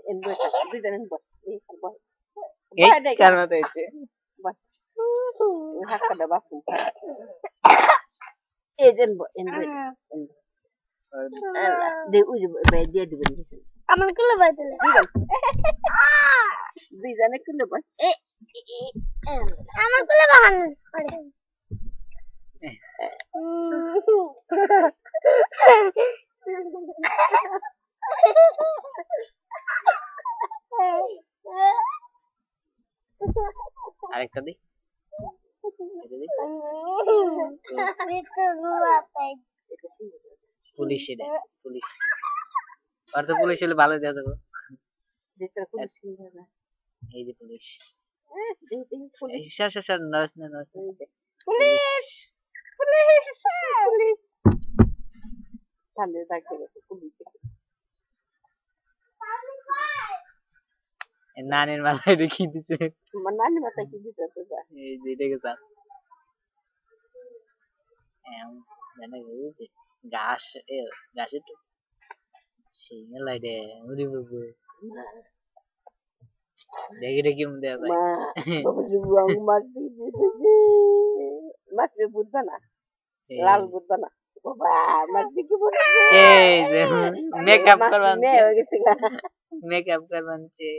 En boy ka. Duidan en boy. Boy. এই কারণে তো হচ্ছে Boy. Hakka da basum. En boy. En boy. De uji be de diben. আমার কুলে বাইতেলে Diben. Duidan ekle boy. আমার কুলে বাহান্ন আরেকটা দি পুলিশ এটা পুলিশ আর তো পুলিশ হলে ভালো দেয়া যাবে Detra pulis kinda na. এই যে police Detra pulis. Sir nurse না nurse police police police Tande dakte gেছে পুলিশ নানির মাথায় রেখে দিছে Nani mata ki দিতে তো যা এই যে এটাকে স্যার জানে যে গাছ গাছে তো সিঙ্গেল লাইটে উড়ি বুবু দেখি দেখি মধ্যে আছে Ma babu buang mati Masri budda na Lal budda na Baba mati ki budda এই যে মেকআপ করবান Me হয়ে গেছে গা মেকআপ করবান যে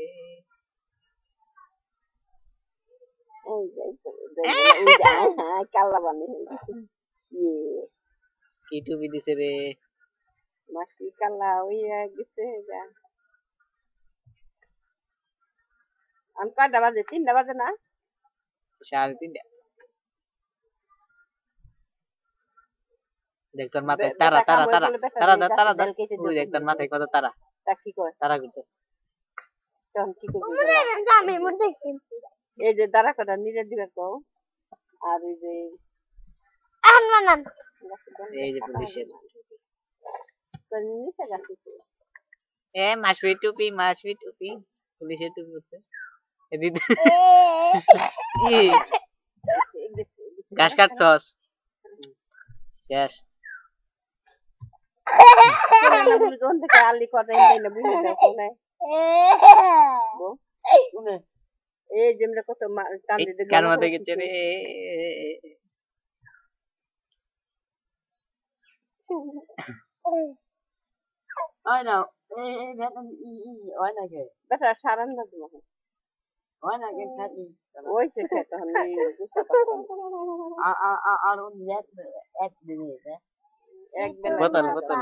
কাল্লা বানি কি টুপি দিছে রে মাসি কাল্লা হইয়া গেছে যা আমি কয়টা বাজে 3টা বাজে না 3:30 দেখ তোর মাথায় তারা তারা তারা তারা তারা ওই দেখ তোর মাথায় কত তারা তা কি কয় তারা করতে তখন কি করবি আমি মধ্যে এই যে দাঁড়া কটা নিজে দিবে কও আর এই যে আনমান এই যে পুলিশের তোর নিচে গাছে এ মাসুই টুপি পুলিশের টুপি করতে এদিকে ই গাছ কাটছস গ্যাস কোন থেকে আলি কটা এনে বুঝে দাও কোনে এই যেমন কত টান দিতে কার মধ্যে গেছে রে ওই না এই বেতন ওই না কে বেটা সারান না তুমি ওই না কে খাতি ওই সে খেতে হন আর ওই এক দিনে এক বেলা বোতল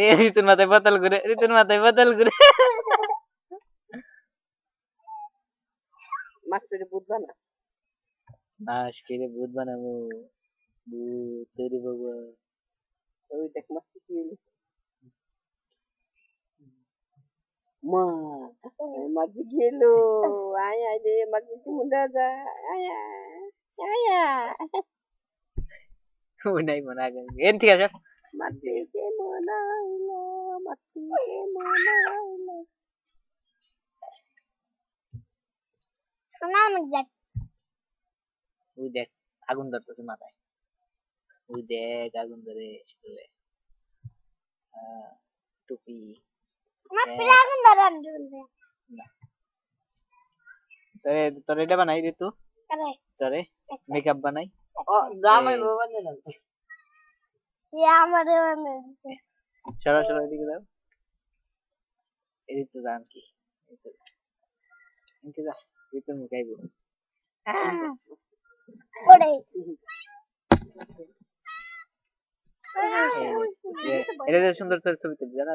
এই ঋতুর মাথায় বোতল ঘুরে মাছ পেরে বুঝবা না মাছ কেটে ভূত বানাবো ভূত তৈরি বাবা ওই দেখ মাছ কি মা মাছ গেল আয় আয় রে মাছ কি মুন্ডা যা আয় ওই নাই মনে আগে এন ঠিক আছে মাছ কে মনাইলো মাছ কে মনাইলো শোনা আমি যাক ওই দেখ আগুন ধরতেছে মাথায় ওই দেখ আগুন ধরে শুলে টুপি আমার পিলা আগুন ধরান দিবে তোর এটা বানাই রে তুই আরে তোরে মেকআপ বানাই ও জামাই বাবা না ইয়া আমারে মানে সরাসরি এদিকে দাও এদিক তো দাম কি এদিকে যা রিতন মুখাইবো ওরে এটা সুন্দর ছবি তুলবি জানা